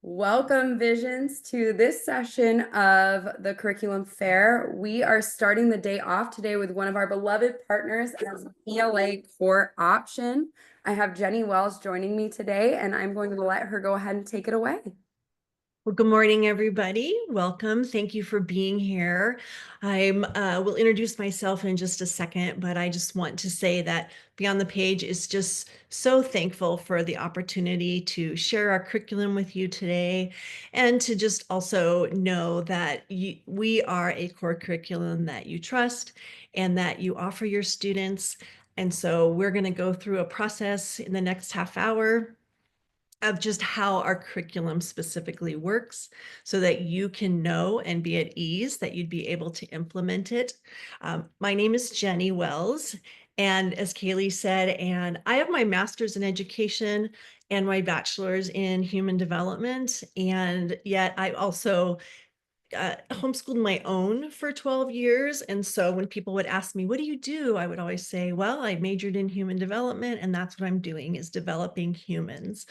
Welcome, Visions, to this session of the Curriculum Fair. We are starting the day off today with one of our beloved partners as ELA core option. I have Jenny Wells joining me today, and I'm going to let her go ahead and take it away. Well, good morning, everybody. Welcome. Thank you for being here. I will introduce myself in just a second, but I just want to say that Beyond the Page is just so thankful for the opportunity to share our curriculum with you today, and to just also know that we are a core curriculum that you trust and that you offer your students. And so we're going to go through a process in the next half hour of just how our curriculum specifically works so that you can know and be at ease that you'd be able to implement it. My name is Jenny Wells, and as Kaylee said, and I have my master's in education and my bachelor's in human development, and yet I also homeschooled my own for 12 years. And so when people would ask me, what do you do? I would always say, well, I majored in human development, and that's what I'm doing, is developing humans.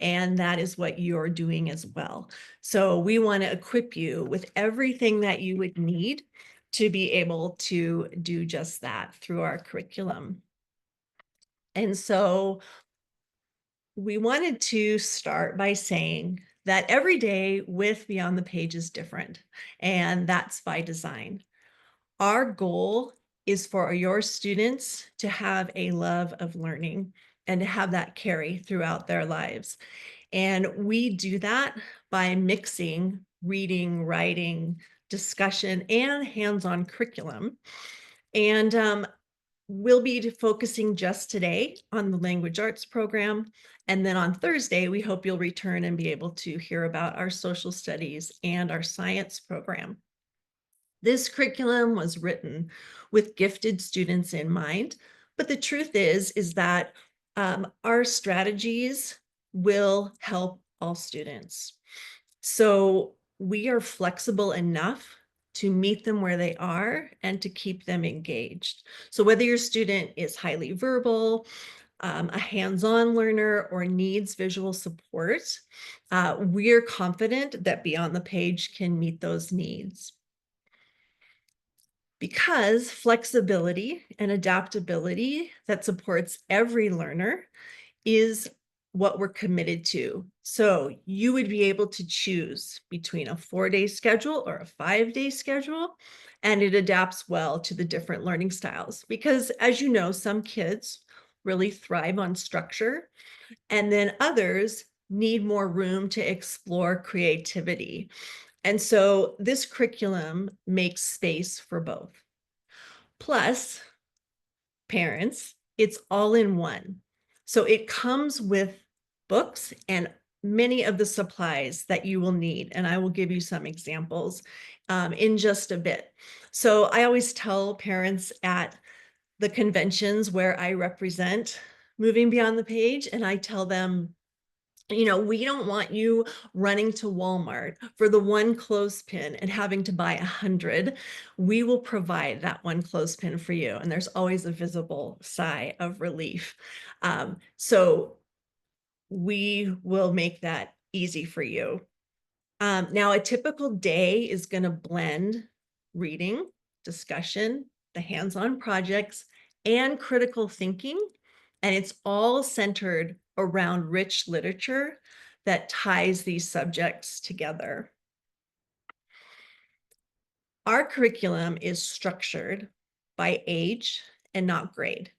And that is what you're doing as well. So we want to equip you with everything that you would need to be able to do just that through our curriculum. And so we wanted to start by saying that every day with Beyond the Page is different, and that's by design. Our goal is for your students to have a love of learning and to have that carry throughout their lives. And we do that by mixing reading, writing, discussion, and hands-on curriculum. And we'll be focusing just today on the language arts program. And then on Thursday, we hope you'll return and be able to hear about our social studies and our science program. This curriculum was written with gifted students in mind, but the truth is that our strategies will help all students. So we are flexible enough to meet them where they are and to keep them engaged. So whether your student is highly verbal, a hands-on learner, or needs visual support, we're confident that Beyond the Page can meet those needs. Because flexibility and adaptability that supports every learner is what we're committed to. So you would be able to choose between a 4-day schedule or a 5-day schedule, and it adapts well to the different learning styles. Because as you know, some kids really thrive on structure, and then others need more room to explore creativity. And so this curriculum makes space for both. Plus, parents, it's all in one. So it comes with books and many of the supplies that you will need. And I will give you some examples in just a bit. So I always tell parents at the conventions where I represent Moving Beyond the Page, and I tell them, we don't want you running to Walmart for the one clothespin and having to buy 100. We will provide that one clothespin for you. And there's always a visible sigh of relief. So we will make that easy for you. Now, a typical day is going to blend reading, discussion, the hands-on projects, and critical thinking. And it's all centered around rich literature that ties these subjects together. Our curriculum is structured by age and not grade,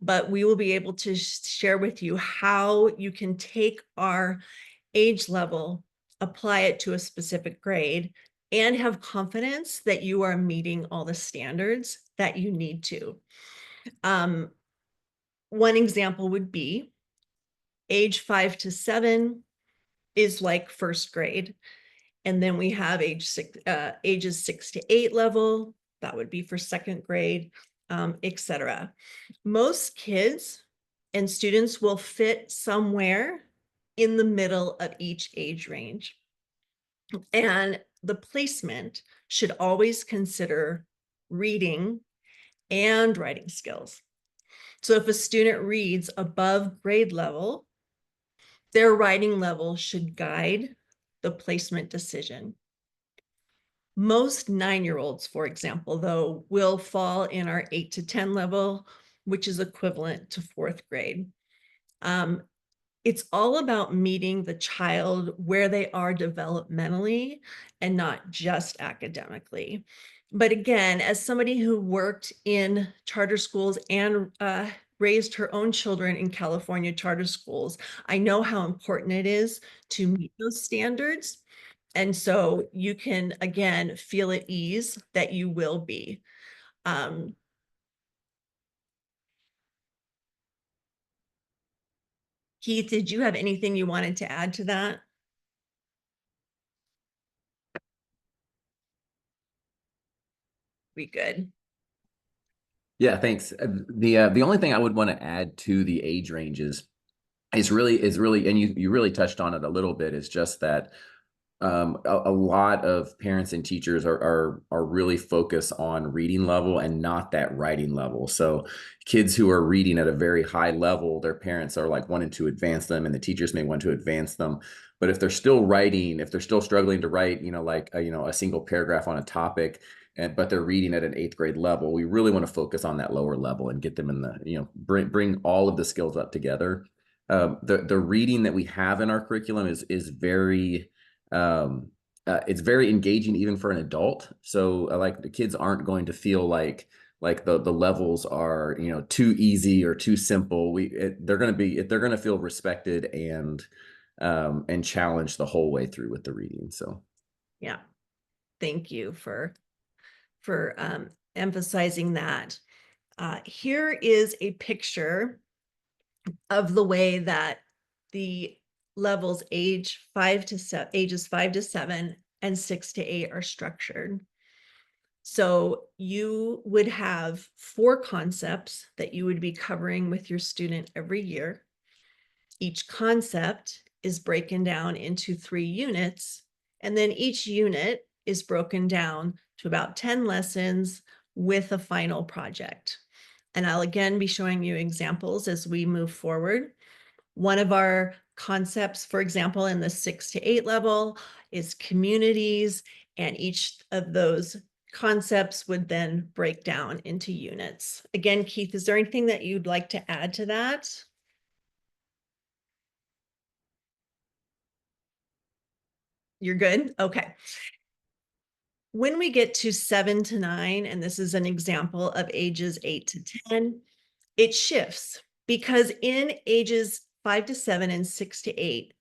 but we will be able to share with you how you can take our age level, apply it to a specific grade, and have confidence that you are meeting all the standards that you need to. One example would be age 5 to 7 is like first grade. And then we have ages 6 to 8 level, that would be for second grade, etc. Most kids and students will fit somewhere in the middle of each age range. And the placement should always consider reading and writing skills. So if a student reads above grade level, their writing level should guide the placement decision. Most 9-year-olds, for example, though, will fall in our 8 to 10 level, which is equivalent to 4th grade. It's all about meeting the child where they are developmentally and not just academically. But again, as somebody who worked in charter schools and raised her own children in California charter schools, I know how important it is to meet those standards. And so you can, again, feel at ease that you will be. Keith, did you have anything you wanted to add to that? We good? Yeah, thanks. The only thing I would want to add to the age ranges is really, and you really touched on it a little bit, is just that a lot of parents and teachers are really focused on reading level and not that writing level. So kids who are reading at a very high level, their parents are like wanting to advance them, and the teachers may want to advance them. But if they're still writing, if they're still struggling to write, like a single paragraph on a topic, but they're reading at an 8th grade level, we really want to focus on that lower level and get them in the, bring all of the skills up together. The reading that we have in our curriculum is very it's very engaging even for an adult. So like the kids aren't going to feel like the levels are too easy or too simple. They're going to feel respected and challenged the whole way through with the reading. So Yeah, thank you for emphasizing that. Here is a picture of the way that the levels ages 5 to 7 and 6 to 8 are structured. So you would have 4 concepts that you would be covering with your student every year. Each concept is broken down into 3 units, and then each unit is broken down to about 10 lessons with a final project. And I'll again be showing you examples as we move forward. One of our concepts, for example, in the 6 to 8 level is communities, and each of those concepts would then break down into units. Again, Keith, is there anything that you'd like to add to that? You're good? Okay. When we get to 7 to 9, and this is an example of ages 8 to 10, it shifts because in ages 5 to 7 and 6 to 8,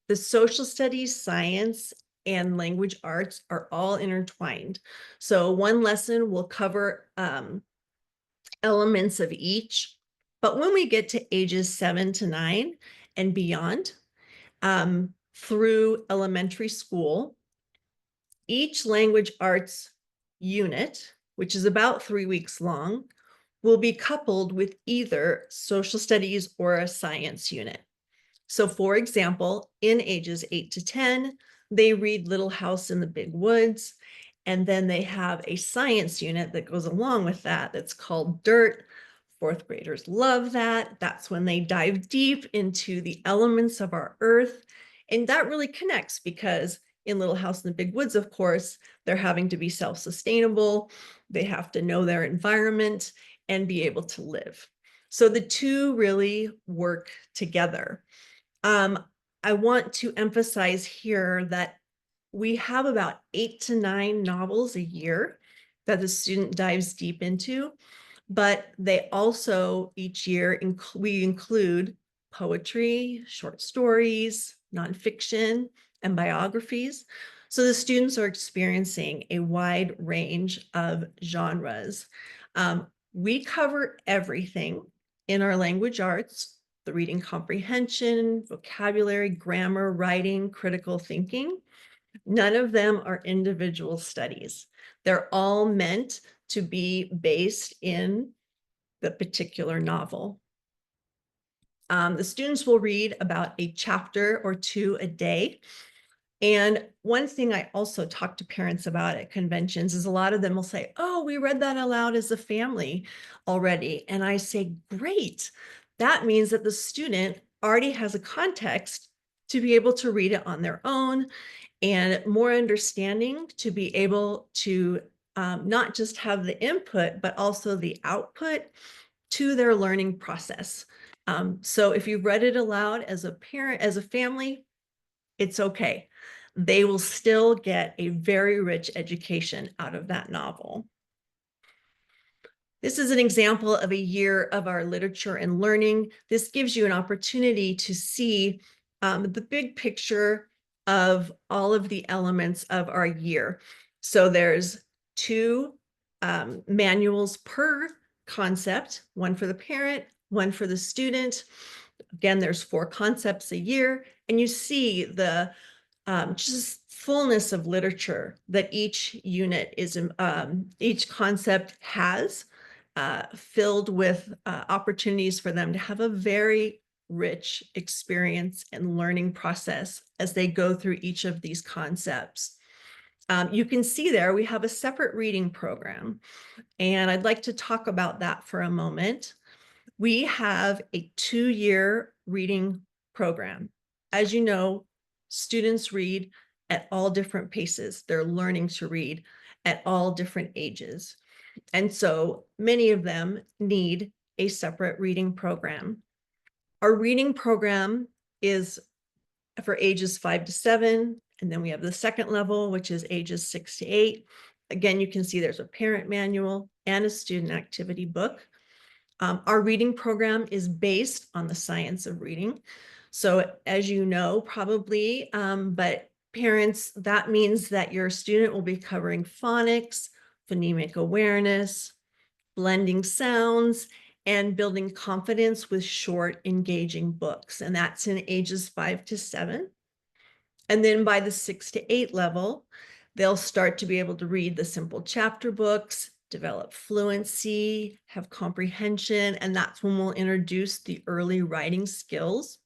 the social studies, science, and language arts are all intertwined. So one lesson will cover elements of each. But when we get to ages 7 to 9 and beyond, through elementary school, each language arts unit, which is about 3 weeks long, will be coupled with either social studies or a science unit. So for example, in ages 8 to 10, they read Little House in the Big Woods, and then they have a science unit that goes along with that that's called Dirt. 4th graders love that. That's when they dive deep into the elements of our earth. And that really connects because in Little House in the Big Woods, of course, they're having to be self-sustainable. They have to know their environment and be able to live. So the two really work together. I want to emphasize here that we have about 8 to 9 novels a year that the student dives deep into, but they also each year we include poetry, short stories, nonfiction, and biographies. So the students are experiencing a wide range of genres. We cover everything in our language arts: the reading comprehension, vocabulary, grammar, writing, critical thinking. None of them are individual studies. They're all meant to be based in the particular novel. The students will read about a chapter or 2 a day. And one thing I also talk to parents about at conventions is a lot of them will say, "Oh, we read that aloud as a family already." And I say, "Great. That means that the student already has a context to be able to read it on their own and more understanding to be able to not just have the input, but also the output to their learning process. So if you've read it aloud as a parent, as a family, it's okay. They will still get a very rich education out of that novel. This is an example of a year of our literature and learning. This gives you an opportunity to see the big picture of all of the elements of our year. So there's 2 manuals per concept, one for the parent, one for the student. Again, there's 4 concepts a year, and you see the just fullness of literature that each unit is, each concept has, filled with opportunities for them to have a very rich experience and learning process as they go through each of these concepts. You can see there we have a separate reading program, and I'd like to talk about that for a moment. We have a 2-year reading program. As you know, students read at all different paces. They're learning to read at all different ages. And so many of them need a separate reading program. Our reading program is for ages 5 to 7, and then we have the second level, which is ages 6 to 8. Again, you can see there's a parent manual and a student activity book. Our reading program is based on the science of reading. So as you know, probably, but parents, that means that your student will be covering phonics, phonemic awareness, blending sounds, and building confidence with short, engaging books. And that's in ages 5 to 7. And then by the 6 to 8 level, they'll start to be able to read the simple chapter books, develop fluency, have comprehension, and that's when we'll introduce the early writing skills.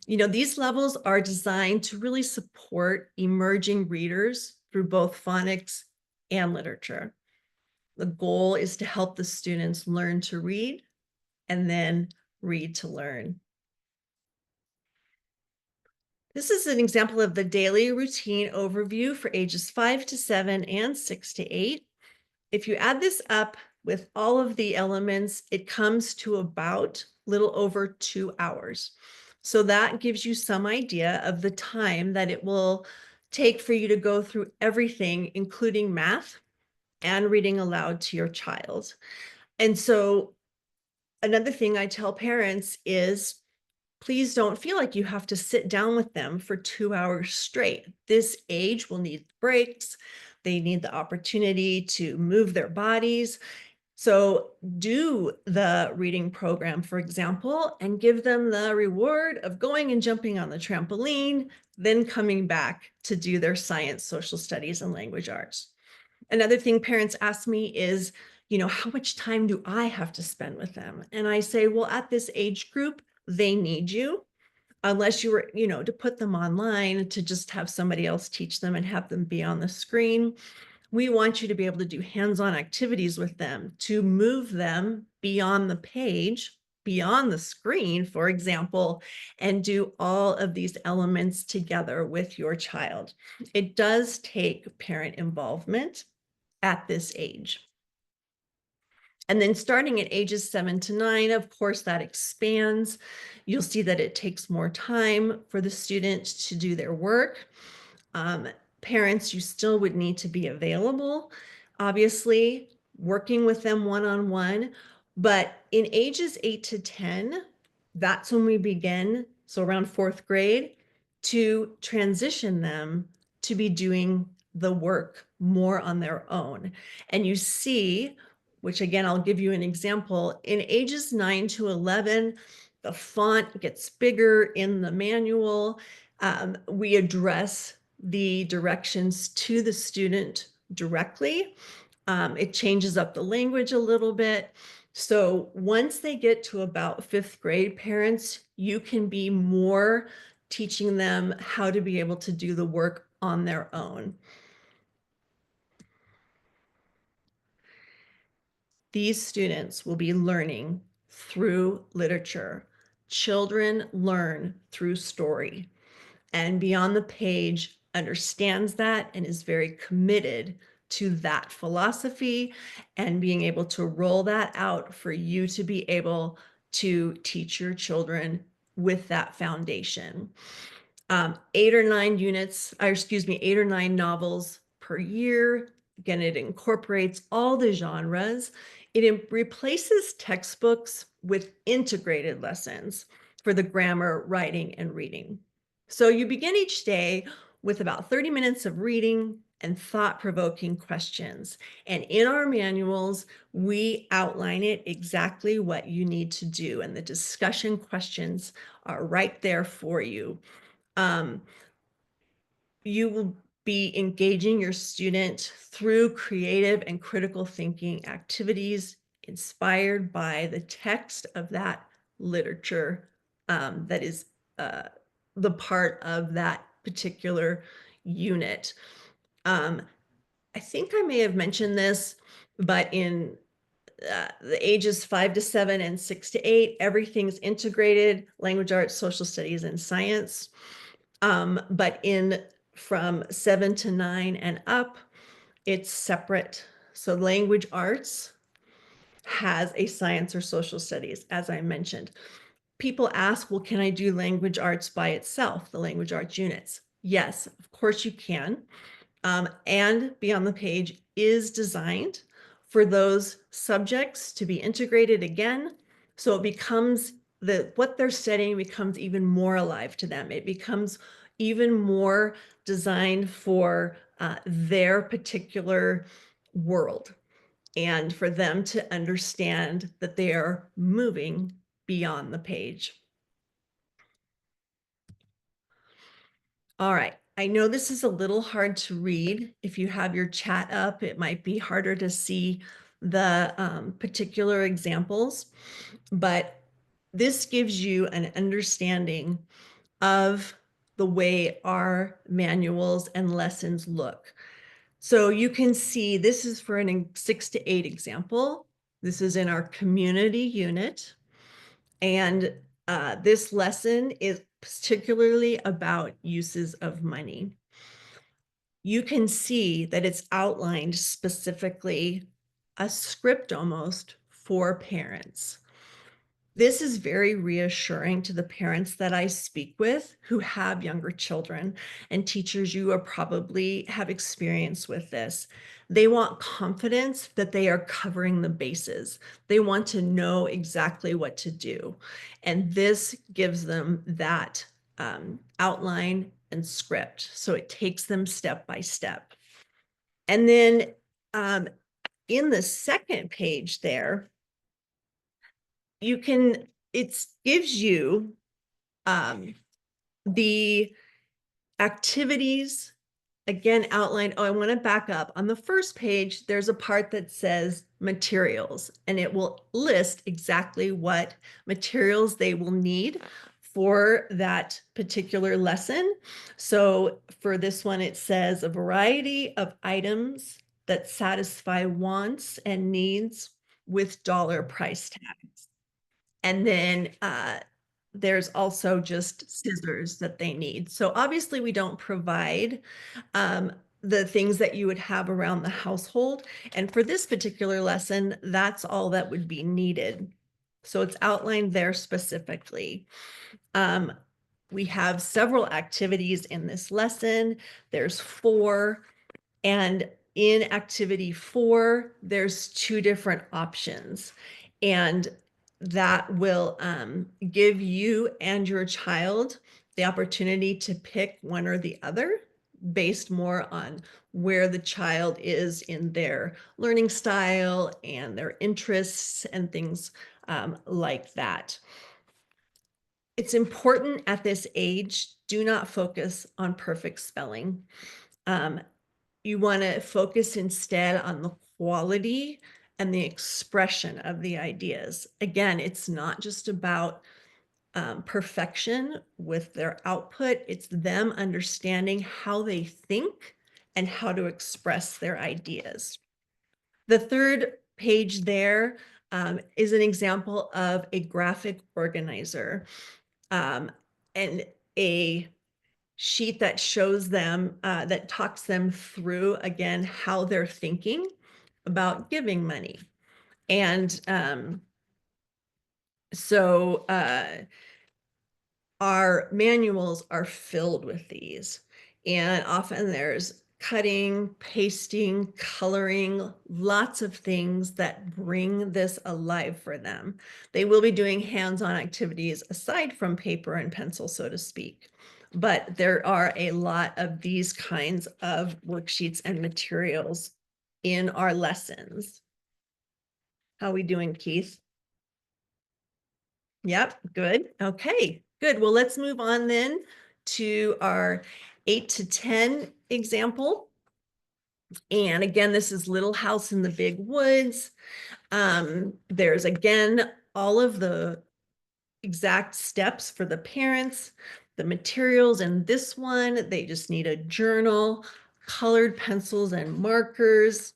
You know, these levels are designed to really support emerging readers through both phonics and literature. The goal is to help the students learn to read and then read to learn. This is an example of the daily routine overview for ages 5 to 7 and 6 to 8. If you add this up with all of the elements, it comes to about a little over 2 hours. So that gives you some idea of the time that it will take for you to go through everything, including math and reading aloud to your child. And so another thing I tell parents is, please don't feel like you have to sit down with them for 2 hours straight. This age will need breaks. They need the opportunity to move their bodies. So do the reading program, for example, and give them the reward of going and jumping on the trampoline, then coming back to do their science, social studies, and language arts. Another thing parents ask me is, you know, how much time do I have to spend with them? And I say, well, at this age group, they need you, unless you were, you know, to put them online to just have somebody else teach them and have them be on the screen. We want you to be able to do hands-on activities with them, to move them beyond the page, beyond the screen, for example, and do all of these elements together with your child. It does take parent involvement at this age. And then starting at ages 7 to 9, of course, that expands. You'll see that it takes more time for the student to do their work. Parents, you still would need to be available, obviously, working with them one-on-one. But in ages 8 to 10, that's when we begin, so around 4th grade, to transition them to be doing the work more on their own. And you see, which again, I'll give you an example, in ages 9 to 11, the font gets bigger in the manual. We address the directions to the student directly. It changes up the language a little bit. So once they get to about 5th grade, parents, you can be more teaching them how to be able to do the work on their own. These students will be learning through literature. Children learn through story. And beyond the page, understands that and is very committed to that philosophy and being able to roll that out for you to be able to teach your children with that foundation. 8 or 9 novels per year. Again, it incorporates all the genres. It replaces textbooks with integrated lessons for the grammar, writing, and reading. So you begin each day with about 30 minutes of reading and thought-provoking questions. And in our manuals, we outline it exactly what you need to do. And the discussion questions are right there for you. You will be engaging your student through creative and critical thinking activities inspired by the text of that literature that is the part of that particular unit. I think I may have mentioned this, but in the ages 5 to 7 and 6 to 8, everything's integrated: language arts, social studies, and science. But from 7 to 9 and up, it's separate. So language arts has a science or social studies, as I mentioned. People ask, well, can I do language arts by itself, the language arts units? Yes, of course you can. And Beyond the Page is designed for those subjects to be integrated again. So it becomes what they're studying becomes even more alive to them. It becomes even more designed for their particular world, and for them to understand that they are moving beyond the page. All right. I know this is a little hard to read. If you have your chat up, it might be harder to see the particular examples, but this gives you an understanding of the way our manuals and lessons look. So you can see this is for a 6 to 8 example. This is in our community unit. And this lesson is particularly about uses of money. You can see that it's outlined specifically, a script almost, for parents. This is very reassuring to the parents that I speak with who have younger children, and teachers, you are probably have experience with this. They want confidence that they are covering the bases. They want to know exactly what to do. And this gives them that outline and script. So it takes them step by step. And then in the second page there, it gives you the activities again outlined. Oh, I want to back up. On the first page, there's a part that says materials, and it will list exactly what materials they will need for that particular lesson. So for this one, it says a variety of items that satisfy wants and needs with dollar price tags. And then there's also just scissors that they need. So obviously we don't provide the things that you would have around the household. And for this particular lesson, that's all that would be needed. So it's outlined there specifically. We have several activities in this lesson. There's 4. And in activity 4, there's 2 different options. And that will give you and your child the opportunity to pick one or the other based more on where the child is in their learning style and their interests and things like that. It's important at this age, do not focus on perfect spelling. You want to focus instead on the quality and the expression of the ideas. Again, it's not just about perfection with their output. It's them understanding how they think and how to express their ideas. The third page there is an example of a graphic organizer. And sheet that shows them, that talks them through, again, how they're thinking about giving money. And so our manuals are filled with these, and often there's cutting, pasting, coloring, lots of things that bring this alive for them. They will be doing hands-on activities aside from paper and pencil, so to speak. But there are a lot of these kinds of worksheets and materials in our lessons. How are we doing, Keith? Yep, good. Okay, good. Well, let's move on then to our 8 to 10 example. And again, this is Little House in the Big Woods. There's again all of the exact steps for the parents, the materials in this one. They just need a journal, colored pencils and markers.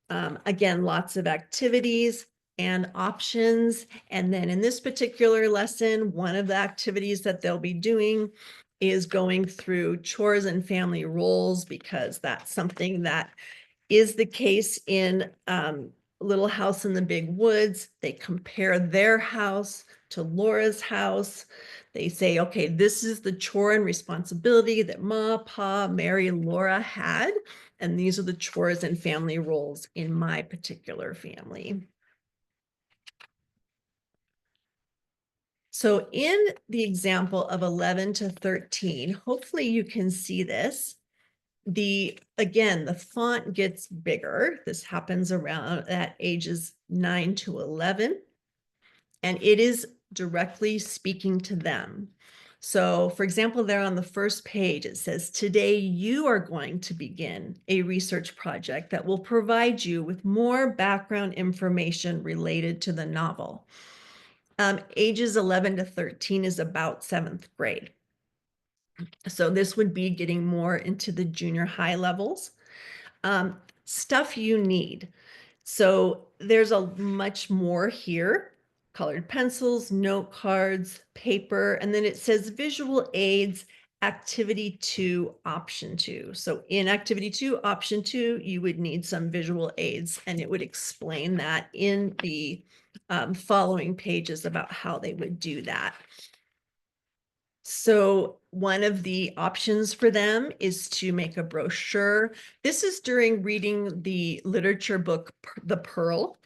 Again, lots of activities and options. And then in this particular lesson, one of the activities that they'll be doing is going through chores and family roles, because that's something that is the case in Little House in the Big Woods. They compare their house to Laura's house. They say, okay, this is the chore and responsibility that Ma, Pa, Mary, Laura had. And these are the chores and family roles in my particular family. So in the example of 11 to 13, hopefully you can see this. Again, the font gets bigger. This happens around at ages 9 to 11, and it is directly speaking to them. So for example, there on the first page, it says, today you are going to begin a research project that will provide you with more background information related to the novel. Ages 11 to 13 is about 7th grade. So this would be getting more into the junior high levels. Stuff you need. So there's a much more here: colored pencils, note cards, paper, and then it says visual aids, activity 2, option 2. So in activity 2, option 2, you would need some visual aids, and it would explain that in the following pages about how they would do that. So one of the options for them is to make a brochure. This is during reading the literature book, The Pearl.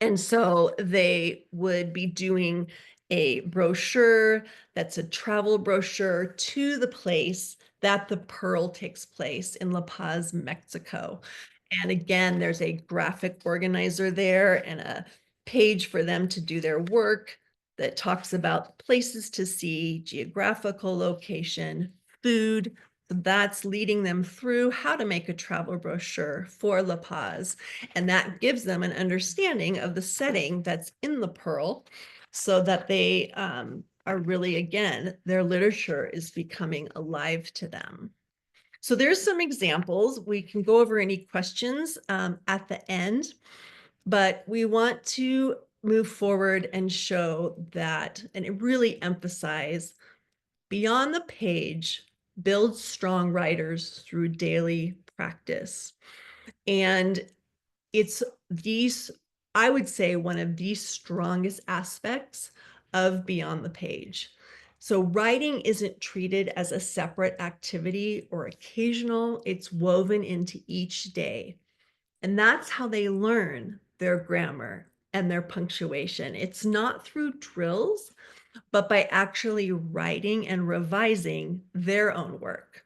And so they would be doing a brochure that's a travel brochure to the place that the Pearl takes place in La Paz, Mexico. And again, there's a graphic organizer there and a page for them to do their work that talks about places to see, geographical location, food. So that's leading them through how to make a travel brochure for La Paz. And that gives them an understanding of the setting that's in the Pearl, so that they are really, again, their literature is becoming alive to them. So there's some examples. We can go over any questions at the end, but we want to move forward and show that, and really emphasize, beyond the page, build strong writers through daily practice. And it's these, I would say, one of the strongest aspects of Beyond the Page. So writing isn't treated as a separate activity or occasional, it's woven into each day. And that's how they learn their grammar and their punctuation. It's not through drills, but by actually writing and revising their own work.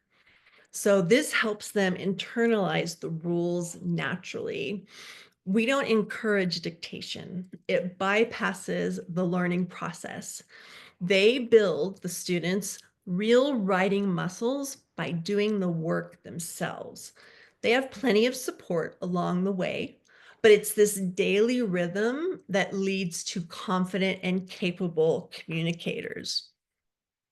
So this helps them internalize the rules naturally. We don't encourage dictation. It bypasses the learning process. They build the students real writing muscles by doing the work themselves. They have plenty of support along the way, but it's this daily rhythm that leads to confident and capable communicators.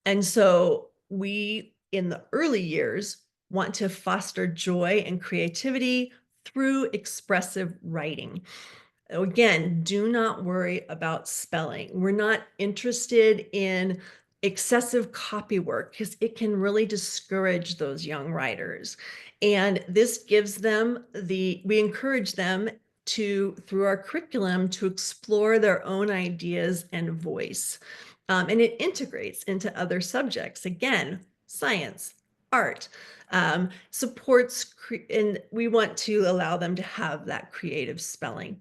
And so we, in the early years, want to foster joy and creativity through expressive writing. Again, do not worry about spelling. We're not interested in excessive copy work, because it can really discourage those young writers. And this gives them we encourage them through our curriculum, to explore their own ideas and voice. And it integrates into other subjects. Again, science, art, supports, and we want to allow them to have that creative spelling.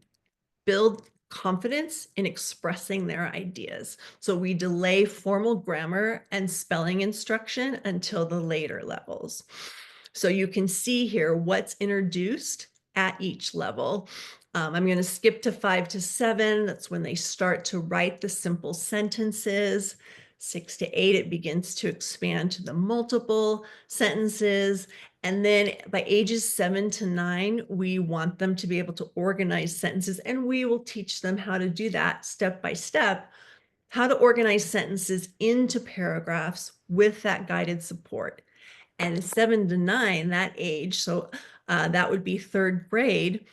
Build confidence in expressing their ideas. So we delay formal grammar and spelling instruction until the later levels. So you can see here what's introduced at each level. I'm going to skip to 5 to 7. That's when they start to write the simple sentences. 6 to 8, it begins to expand to the multiple sentences. And then by ages 7 to 9, we want them to be able to organize sentences, and we will teach them how to do that step by step, how to organize sentences into paragraphs with that guided support. And 7 to 9, that age, so that would be 3rd grade,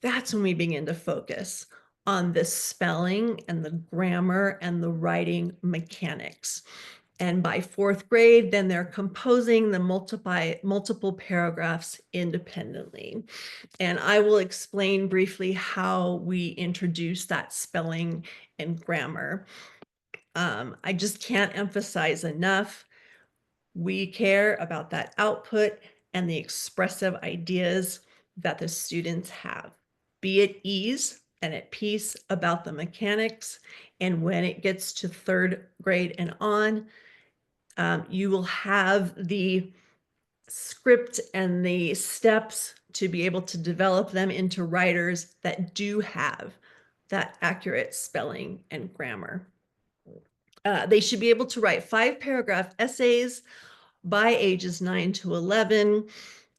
that's when we begin to focus on the spelling and the grammar and the writing mechanics. And by 4th grade, then they're composing the multiple paragraphs independently. And I will explain briefly how we introduce that spelling and grammar. I just can't emphasize enough, we care about that output and the expressive ideas that the students have. Be at ease and at peace about the mechanics. And when it gets to 3rd grade and on, you will have the script and the steps to be able to develop them into writers that do have that accurate spelling and grammar. They should be able to write 5-paragraph essays by ages 9 to 11,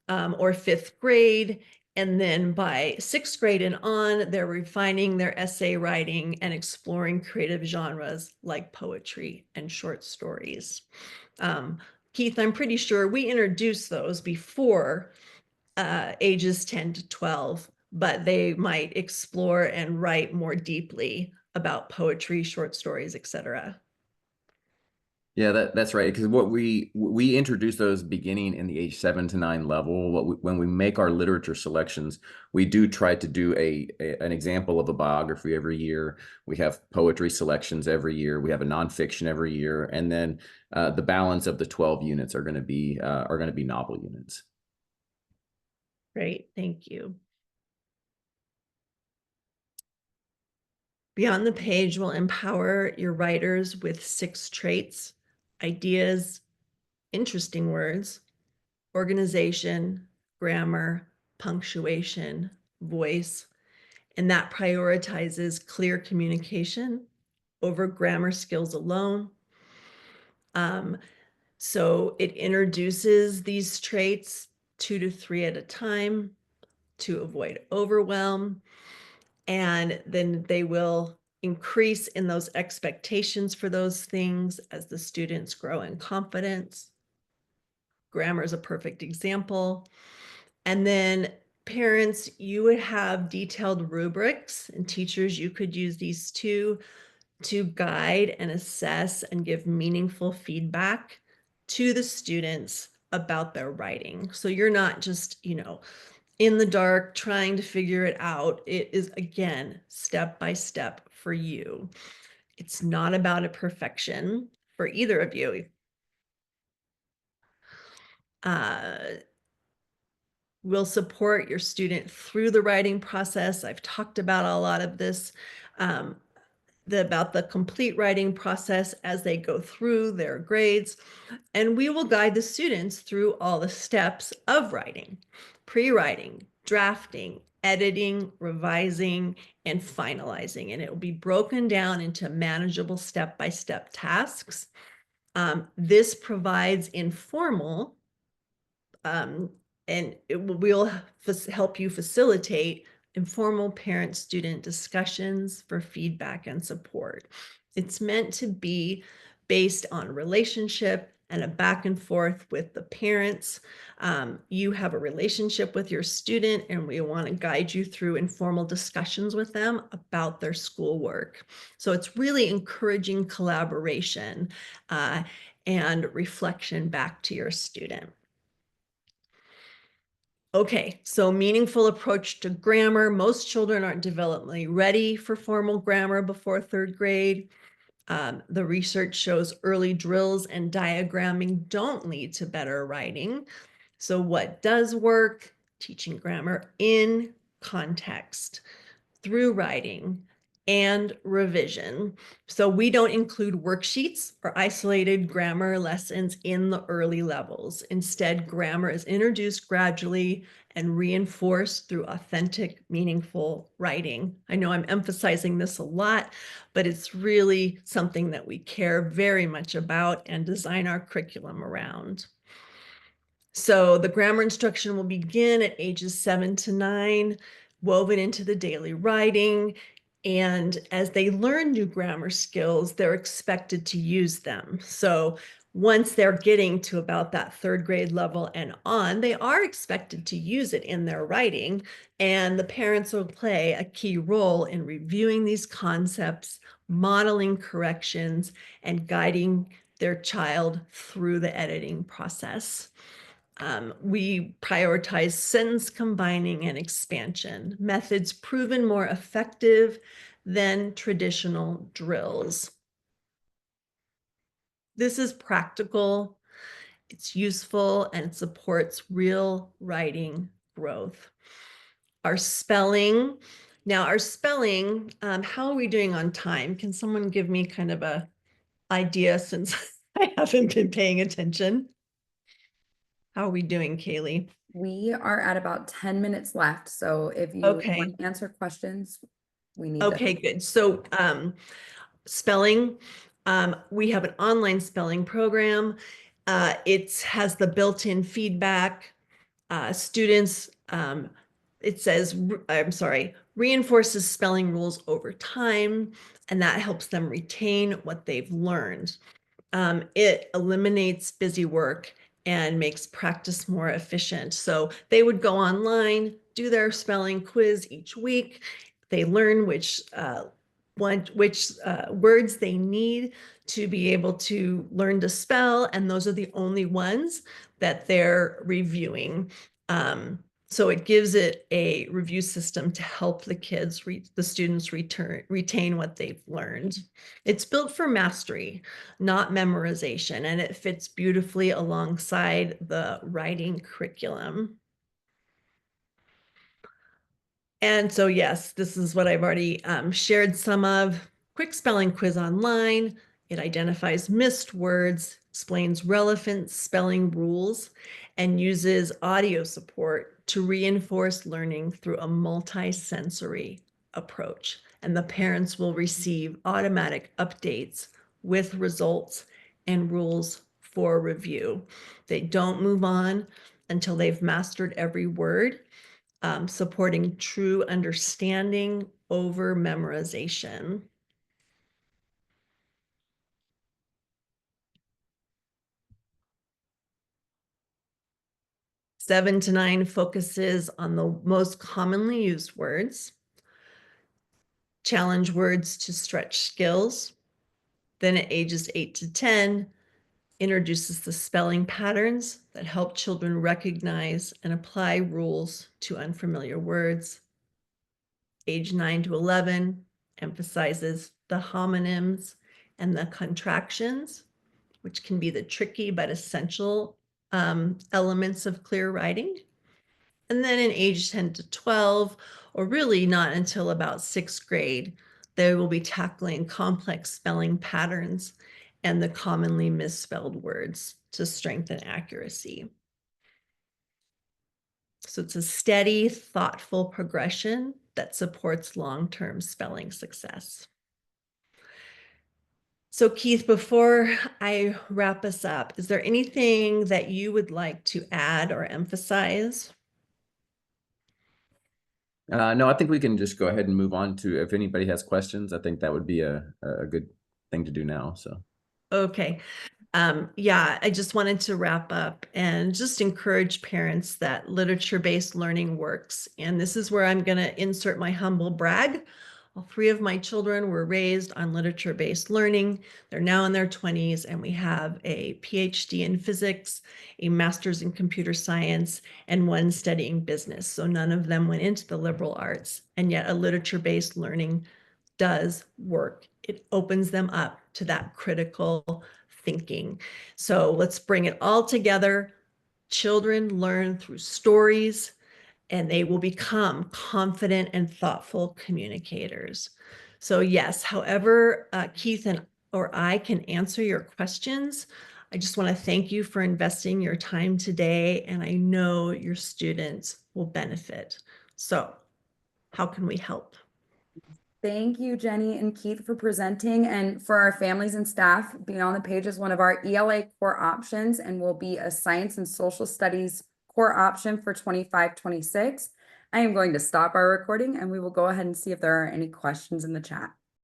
or 5th grade. And then by 6th grade and on, they're refining their essay writing and exploring creative genres like poetry and short stories. Keith, I'm pretty sure we introduced those before ages 10 to 12, but they might explore and write more deeply about poetry, short stories, etc. Yeah, that's right. Because what we introduce those beginning in the age 7 to 9 level. When we make our literature selections, we do try to do an example of a biography every year. We have poetry selections every year. We have a nonfiction every year, and then the balance of the 12 units are going to be novel units. Great, thank you. Beyond the Page will empower your writers with 6 traits, ideas, interesting words, organization, grammar, punctuation, voice, and that prioritizes clear communication over grammar skills alone. So it introduces these traits 2 to 3 at a time to avoid overwhelm. And then they will increase in those expectations for those things as the students grow in confidence. Grammar is a perfect example. And then parents, you would have detailed rubrics, and teachers, you could use these too, to guide and assess and give meaningful feedback to the students about their writing. So you're not just, in the dark trying to figure it out. It is, again, step by step for you. It's not about a perfection for either of you. We'll support your student through the writing process. I've talked about a lot of this, about the complete writing process as they go through their grades. And we will guide the students through all the steps of writing: pre-writing, drafting, editing, revising, and finalizing. And it will be broken down into manageable step-by-step tasks. This provides informal, and we'll help you facilitate informal parent-student discussions for feedback and support. It's meant to be based on relationship and a back and forth with the parents. You have a relationship with your student, and we want to guide you through informal discussions with them about their schoolwork. So it's really encouraging collaboration and reflection back to your student. Okay, so meaningful approach to grammar. Most children aren't developmentally ready for formal grammar before 3rd grade. The research shows early drills and diagramming don't lead to better writing. So what does work? Teaching grammar in context, through writing and revision. So we don't include worksheets or isolated grammar lessons in the early levels. Instead, grammar is introduced gradually and reinforced through authentic, meaningful writing. I know I'm emphasizing this a lot, but it's really something that we care very much about and design our curriculum around. So the grammar instruction will begin at ages 7 to 9, woven into the daily writing. And as they learn new grammar skills, they're expected to use them. So once they're getting to about that 3rd grade level and on, they are expected to use it in their writing. And the parents will play a key role in reviewing these concepts, modeling corrections, and guiding their child through the editing process. We prioritize sentence combining and expansion, methods proven more effective than traditional drills. This is practical, it's useful, and it supports real writing growth. Our spelling. Now, our spelling, how are we doing on time? Can someone give me kind of a idea since I haven't been paying attention? How are we doing, Kaylee? We are at about 10 minutes left. So if you Okay. want to answer questions, we need Okay, good. So spelling, we have an online spelling program. It has the built-in feedback. Students, it says, I'm sorry, reinforces spelling rules over time, and that helps them retain what they've learned. It eliminates busy work and makes practice more efficient. So they would go online, do their spelling quiz each week. They learn which words they need to be able to learn to spell, and those are the only ones that they're reviewing. So it gives it a review system to help the kids, the students retain what they've learned. It's built for mastery, not memorization, and it fits beautifully alongside the writing curriculum. And so, yes, this is what I've already shared some of. Quick spelling quiz online. It identifies missed words, explains relevant spelling rules, and uses audio support to reinforce learning through a multi-sensory approach. And the parents will receive automatic updates with results and rules for review. They don't move on until they've mastered every word, supporting true understanding over memorization. Seven to 9 focuses on the most commonly used words, challenge words to stretch skills. Then at ages 8 to 10, introduces the spelling patterns that help children recognize and apply rules to unfamiliar words. Age 9 to 11 emphasizes the homonyms and the contractions, which can be the tricky but essential elements of clear writing. And then in age 10 to 12, or really not until about 6th grade, they will be tackling complex spelling patterns and the commonly misspelled words to strengthen accuracy. So it's a steady, thoughtful progression that supports long-term spelling success. So Keith, before I wrap us up, is there anything that you would like to add or emphasize? No, I think we can just go ahead and move on to, if anybody has questions, I think that would be a good thing to do now. So, Okay. Yeah, I just wanted to wrap up and just encourage parents that literature-based learning works. And this is where I'm going to insert my humble brag. All three of my children were raised on literature-based learning. They're now in their 20s, and we have a PhD in physics, a master's in computer science, and one studying business. So none of them went into the liberal arts, and yet a literature-based learning does work. It opens them up to that critical thinking. So let's bring it all together. Children learn through stories, and they will become confident and thoughtful communicators. So yes, however, Keith and or I can answer your questions. I just want to thank you for investing your time today, and I know your students will benefit. So how can we help? Thank you, Jenny and Keith, for presenting, and for our families and staff. Being on the page is one of our ELA core options and will be a science and social studies core option for 25-26. I am going to stop our recording and we will go ahead and see if there are any questions in the chat.